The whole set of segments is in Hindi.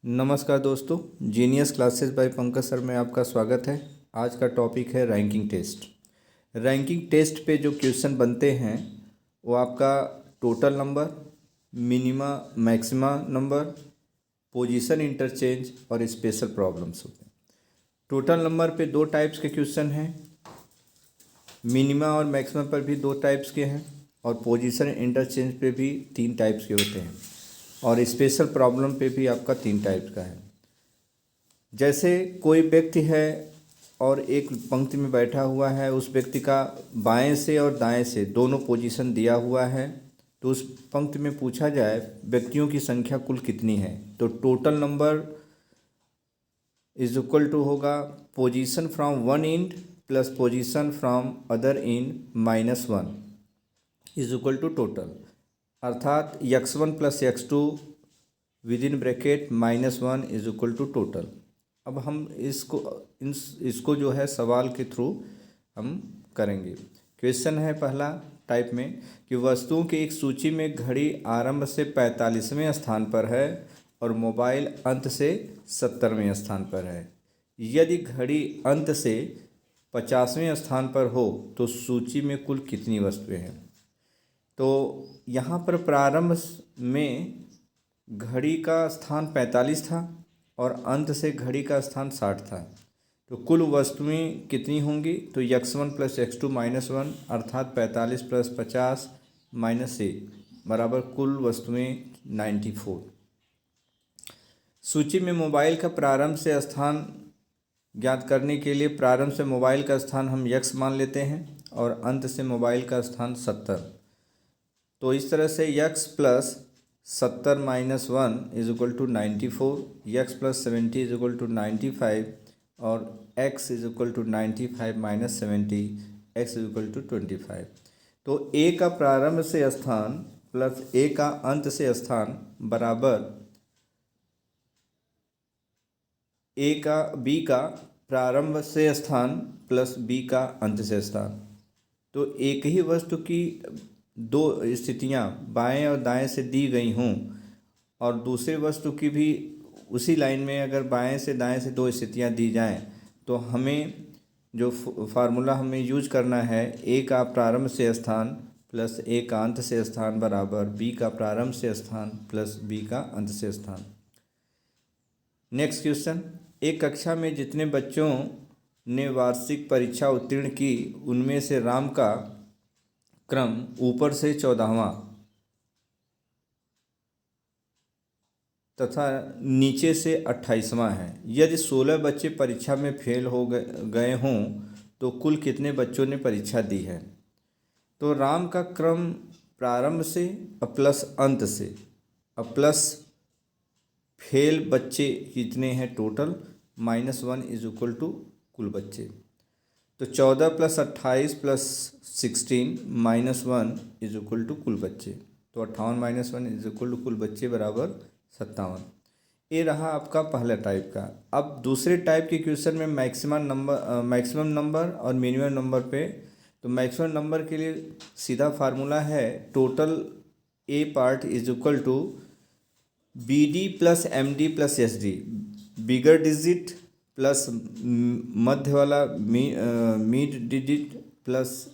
नमस्कार दोस्तों, genius classes bye Pankaj sir में आपका स्वागत है। आज का टॉपिक है रैंकिंग टेस्ट। रैंकिंग टेस्ट पे जो क्वेश्चन बनते हैं वो आपका total number, minima maxima number, position interchange और स्पेशल प्रॉब्लम्स होते हैं। टोटल नंबर पे दो टाइप्स के क्वेश्चन हैं, मिनिमा और मैक्सिमा पर भी दो टाइप्स के हैं और पोजीशन इंटरचेंज पे भी तीन टाइप्स के होते हैं और स्पेशल प्रॉब्लम पे भी आपका तीन टाइप्स का है। जैसे कोई व्यक्ति है और एक पंक्ति में बैठा हुआ है, उस व्यक्ति का बाएं से और दाएं से दोनों पोजीशन दिया हुआ है, तो उस पंक्ति में पूछा जाए व्यक्तियों की संख्या कुल कितनी है, तो total number is equal to होगा position from one end plus position from other end minus one is equal to total, अर्थात x1 plus x2 with in bracket minus one is equal to total. अब हम इसको जो है सवाल के थ्रू हम करेंगे। क्वेश्चन है पहला टाइप में कि वस्तुओं की एक सूची में घड़ी आरंभ से 45वें स्थान पर है और मोबाइल अंत से 70वें स्थान पर है। यदि घड़ी अंत से 50वें स्थान पर हो तो सूची में कुल कितनी वस्तुएं हैं। तो यहाँ पर प्रारंभ में घड़ी का स्थान 45 था और अंत से घड़ी का स्थान 60 था, तो कुल वस्तुएं कितनी होंगी, तो x1 plus x2 minus one, अर्थात 45 प्लस 50 माइनस 1 बराबर कुल वस्तुएं 94। सूची में मोबाइल का प्रारंभ से स्थान ज्ञात करने के लिए प्रारंभ से मोबाइल का स्थान हम x मान लेते हैं और अंत से मोबाइल का स्थान 70। तो इस तरह से x plus 70 minus one is equal to 94, x plus 70 is equal to 95 और x is equal to 95 minus 70, x is equal to 25। तो a का प्रारंभ से स्थान प्लस a का अंत से स्थान बराबर b का प्रारंभ से स्थान प्लस b का अंत से स्थान। तो एक ही वस्तु की दो स्थितियां बाएं और दाएं से दी गई हों और दूसरे वस्तु की भी उसी लाइन में अगर बाएं से दाएं से दो स्थितियां दी जाएं, तो हमें जो फार्मूला हमें यूज करना है, ए का प्रारंभ से स्थान प्लस ए का अंत से स्थान बराबर बी का प्रारंभ से स्थान प्लस बी का अंत से स्थान। नेक्स्ट क्वेश्चन, एक कक्षा में जितने बच्चों ने वार्षिक परीक्षा उत्तीर्ण की उनमें से राम का क्रम ऊपर से 14वां तथा नीचे से 28वां है। यदि 16 बच्चे परीक्षा में फेल हो गए हों तो कुल कितने बच्चों ने परीक्षा दी है। तो राम का क्रम प्रारंभ से प्लस अंत से प्लस फेल बच्चे कितने हैं total minus one is equal to कुल बच्चे। तो 14 plus 28 plus 16 minus one is equal to कुल बच्चे। तो 58 minus one is equal to कुल बच्चे बराबर 57। ये रहा आपका पहला टाइप का। अब दूसरे टाइप के क्वेश्चन में मैक्सिमम नंबर और मिनिमम नंबर पे, तो मैक्सिमम नंबर के लिए सीधा फार्मूला है total a part is equal to B D plus M D plus S D, bigger digit plus मध्य वाला mid digit plus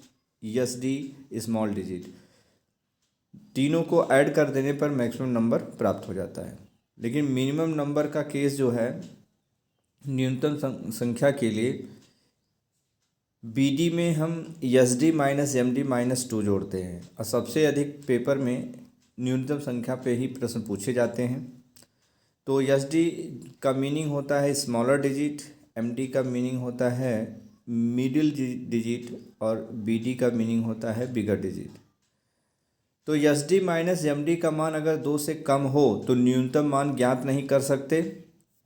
S D small digit, तीनों को ऐड कर देने पर मैक्सिमम नंबर प्राप्त हो जाता है। लेकिन मिनिमम नंबर का केस जो है, न्यूनतम संख्या के लिए बी डी में हम S D minus M D minus 2 जोड़ते हैं और सबसे अधिक पेपर में न्यूनतम संख्या पे ही प्रश्न पूछे जाते हैं। तो एस डी का मीनिंग होता है स्मॉलर डिजिट, एम डी का मीनिंग होता है मिडिल डिजिट और बी डी का मीनिंग होता है बिगर डिजिट। तो S D minus M D का मान अगर 2 से कम हो तो न्यूनतम मान ज्ञात नहीं कर सकते।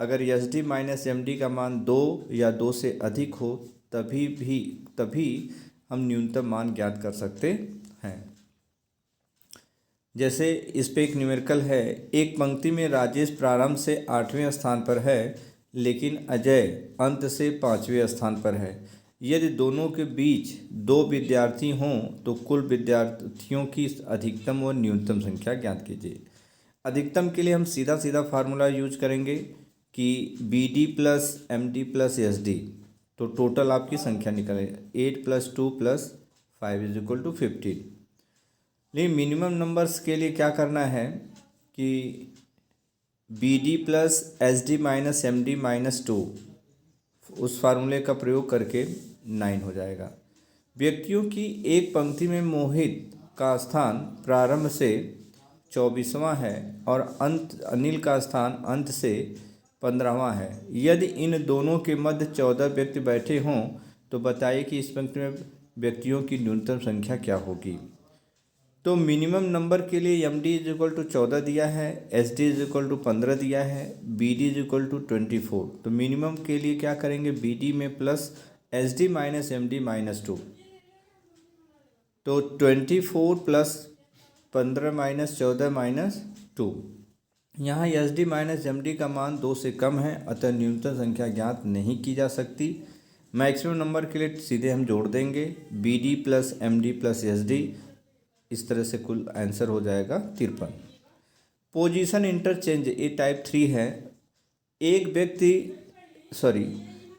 अगर S D minus M D का मान 2 या 2 से अधिक हो तभी हम न्यूनतम मान ज्ञात कर सकते हैं। जैसे इस पे एक न्यूमेरिकल है, एक पंक्ति में राजेश प्रारंभ से 8वें स्थान पर है लेकिन अजय अंत से 5वें स्थान पर है। यदि दोनों के बीच 2 विद्यार्थी हों तो कुल विद्यार्थियों की अधिकतम व न्यूनतम संख्या ज्ञात कीजिए। अधिकतम के लिए हम सीधा सीधा फार्मूला यूज करेंगे कि B D plus M D plus S D, तो टोटल आपकी संख्या निकलेगा 8 + 2 + 5 = 15। लेकिन मिनिमम नंबर्स के लिए क्या करना है कि B D plus S D minus M D minus 2, उस फार्मूले का प्रयोग करके 9 हो जाएगा। व्यक्तियों की एक पंक्ति में मोहित का स्थान प्रारंभ से 24वां है और अंत अनिल का स्थान अंत से 15वां है। यदि इन दोनों के मध्य 14 व्यक्ति बैठे हों तो बताइए कि इस पंक्ति में व्यक्तियों की न्यूनतम संख्या क्या होगी। तो मिनिमम नंबर के लिए एम डी = 14 दिया है, एस डी = 15 दिया है, बी डी = 24। तो मिनिमम के लिए क्या करेंगे, बी डी में plus S D minus M D minus 2, तो 24 + 15 - 14 - 2। यहाँ S D minus M D का मान 2 से कम है, अतः न्यूनतम संख्या ज्ञात नहीं की जा सकती। मैक्सिमम नंबर के लिए सीधे हम जोड़ देंगे B D plus M D plus S D, इस तरह से कुल आंसर हो जाएगा 53। पोजीशन इंटरचेंज ये टाइप 3 है।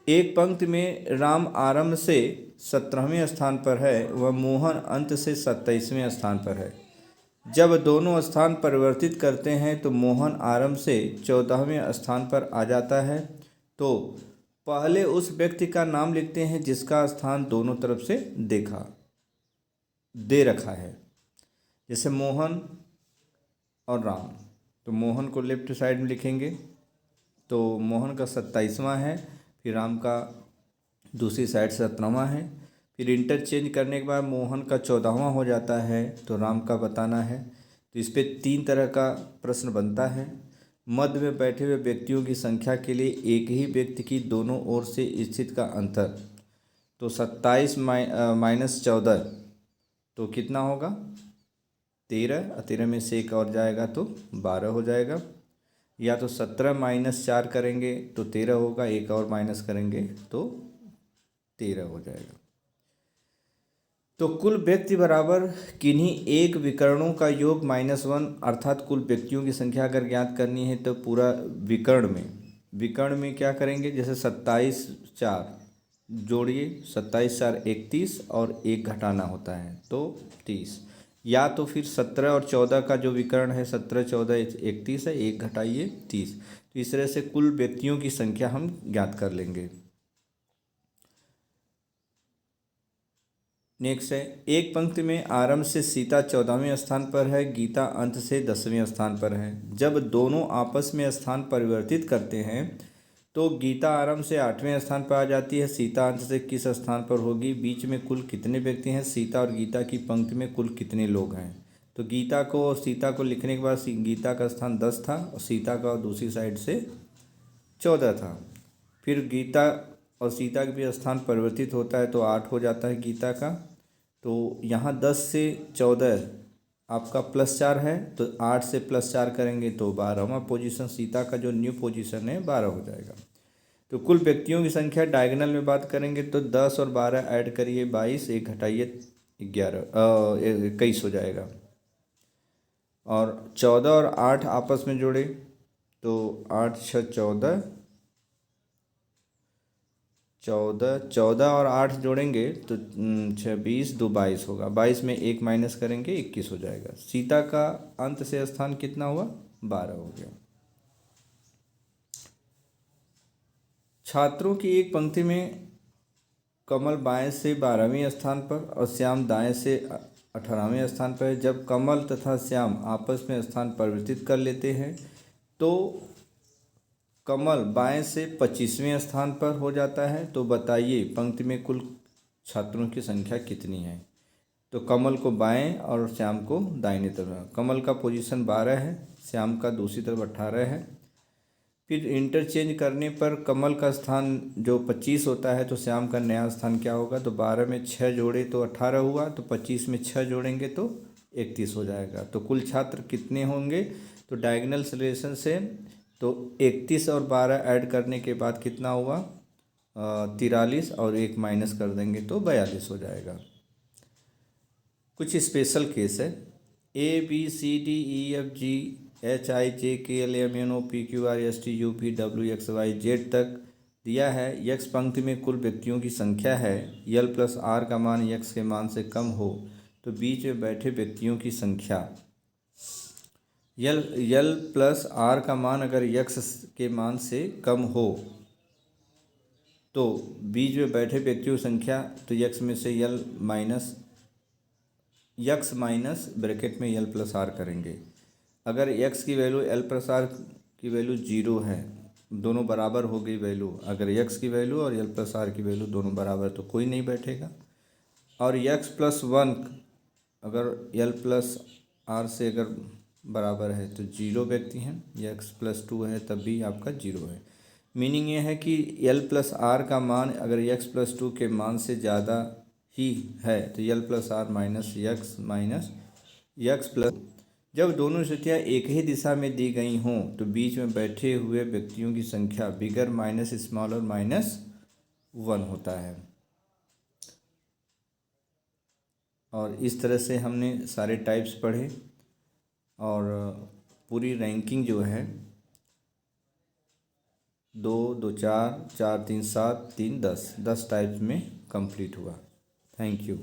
एक पंक्ति में राम आरंभ से 17वें स्थान पर है व मोहन अंत से 27वें स्थान पर है। जब दोनों स्थान परिवर्तित करते हैं तो मोहन आरंभ से 14वें स्थान पर आ जाता है। तो पहले उस व्यक्ति का नाम लिखते हैं जिसका स्थान दोनों तरफ से दे रखा है, जैसे मोहन और राम। तो मोहन को लेफ्ट साइड में लिखेंगे, तो मोहन का 27वां है, फिर राम का दूसरी साइड 17वां है। फिर इंटरचेंज करने के बाद मोहन का 14वां हो जाता है, तो राम का बताना है। तो इस पे 3 तरह का प्रश्न बनता है। मध्य में बैठे हुए व्यक्तियों की संख्या के लिए एक ही व्यक्ति की दोनों ओर से स्थित का अंतर, तो 27 - 14 तो कितना होगा 13, 13 में से एक और जाएगा तो 12 हो जाएगा। या तो 17 - 4 करेंगे तो 13 होगा, एक और माइनस करेंगे तो 13 हो जाएगा। तो कुल व्यक्ति बराबर किन्हीं एक विकर्णों का योग -1, अर्थात कुल व्यक्तियों की संख्या अगर ज्ञात करनी है तो पूरा विकर्ण में क्या करेंगे, जैसे 27 4 जोड़िए, 27 4 31 और 1 घटाना होता है तो 30। या तो फिर 17 और 14 का जो विकर्ण है 17 14 31 है, 1 घटाइए 30। तो इस तरह से कुल व्यक्तियों की संख्या हम ज्ञात कर लेंगे। नेक्स्ट है, एक पंक्ति में आरंभ से सीता 14वें स्थान पर है, गीता अंत से 10वें स्थान पर है। जब दोनों आपस में स्थान परिवर्तित करते हैं तो गीता आरंभ से 8वें स्थान पर आ जाती है, सीता अंत से किस स्थान पर होगी, बीच में कुल कितने व्यक्ति हैं, सीता और गीता की पंक्ति में कुल कितने लोग हैं। तो गीता को और सीता को लिखने के बाद गीता का स्थान 10 था और सीता का दूसरी साइड से 14 था। फिर गीता और सीता के भी स्थान परिवर्तित होता है तो 8 हो जाता है गीता का। तो यहाँ 10 से 14 आपका +4 है, तो 8 से +4 करेंगे तो 12वां पोजीशन, सीता का जो न्यू पोजीशन है 12 हो जाएगा। तो कुल व्यक्तियों की संख्या डायगोनल में बात करेंगे तो 10 और 12 ऐड करिए 22, 1 घटाइए 21 हो जाएगा। और 14 और 8 आपस में जोड़े तो 8 6 14, 14 और 8 जोड़ेंगे तो 26 2 22 होगा, 22 में 1 माइनस करेंगे 21 हो जाएगा। सीता का अंत से स्थान कितना हुआ 12 हो गया। छात्रों की एक पंक्ति में कमल बाएं से 12वें स्थान पर और श्याम दाएं से 18वें स्थान पर है। जब कमल तथा श्याम आपस में स्थान परिवर्तित कर लेते हैं तो कमल बाएं से 25वें स्थान पर हो जाता है। तो बताइए पंक्ति में कुल छात्रों की संख्या कितनी है। तो कमल को बाएं और श्याम को दाहिने तरफ, कमल का पोजीशन 12 है, श्याम का दूसरी तरफ 18 है। फिर इंटरचेंज करने पर कमल का स्थान जो 25 होता है तो श्याम का नया स्थान क्या होगा, तो 12 में 6 जोड़े तो 18 हुआ, तो 25 में 6 जोड़ेंगे तो 31 हो जाएगा। तो कुल छात्र कितने होंगे, तो डायगोनल सॉल्यूशन से तो 31 और 12 ऐड करने के बाद कितना हुआ 43 और 1 माइनस कर देंगे तो 42 हो जाएगा। कुछ स्पेशल केस है, A B C D E F G HIJKLMNOPQRSTUVWXYZ तक दिया है। यक्स पंक्ति में कुल व्यक्तियों की संख्या है। यल प्लस आर का मान यक्स के मान से कम हो तो बीच में बैठे व्यक्तियों की संख्या। यल प्लस आर का मान अगर यक्स के मान से कम हो तो बीच में बैठे व्यक्तियों की संख्या, तो यक्स में से यक्स माइनस ब्रैकेट में यल प्लस आर करेंगे। अगर यक्स की वैल्यू एल प्लस आर की वैल्यू 0 है, दोनों बराबर हो गई वैल्यू, अगर यक्स की वैल्यू और यल प्लस आर की वैल्यू दोनों बराबर तो कोई नहीं बैठेगा। और यक्स प्लस 1 अगर यल प्लस आर से अगर बराबर है तो 0 व्यक्ति हैं। यक्स प्लस 2 है तब भी आपका 0 है। मीनिंग ये है कि यल प्लस आर का मान अगर यक्स प्लस 2 के मान से ज़्यादा ही है तो L plus R minus X plus. जब दोनों स्थितियाँ एक ही दिशा में दी गई हों तो बीच में बैठे हुए व्यक्तियों की संख्या बिगर माइनस स्मॉलर -1 होता है। और इस तरह से हमने सारे टाइप्स पढ़े और पूरी रैंकिंग जो है 2 2 4 4 3 7 3 10 टाइप्स में कंप्लीट हुआ। Thank you.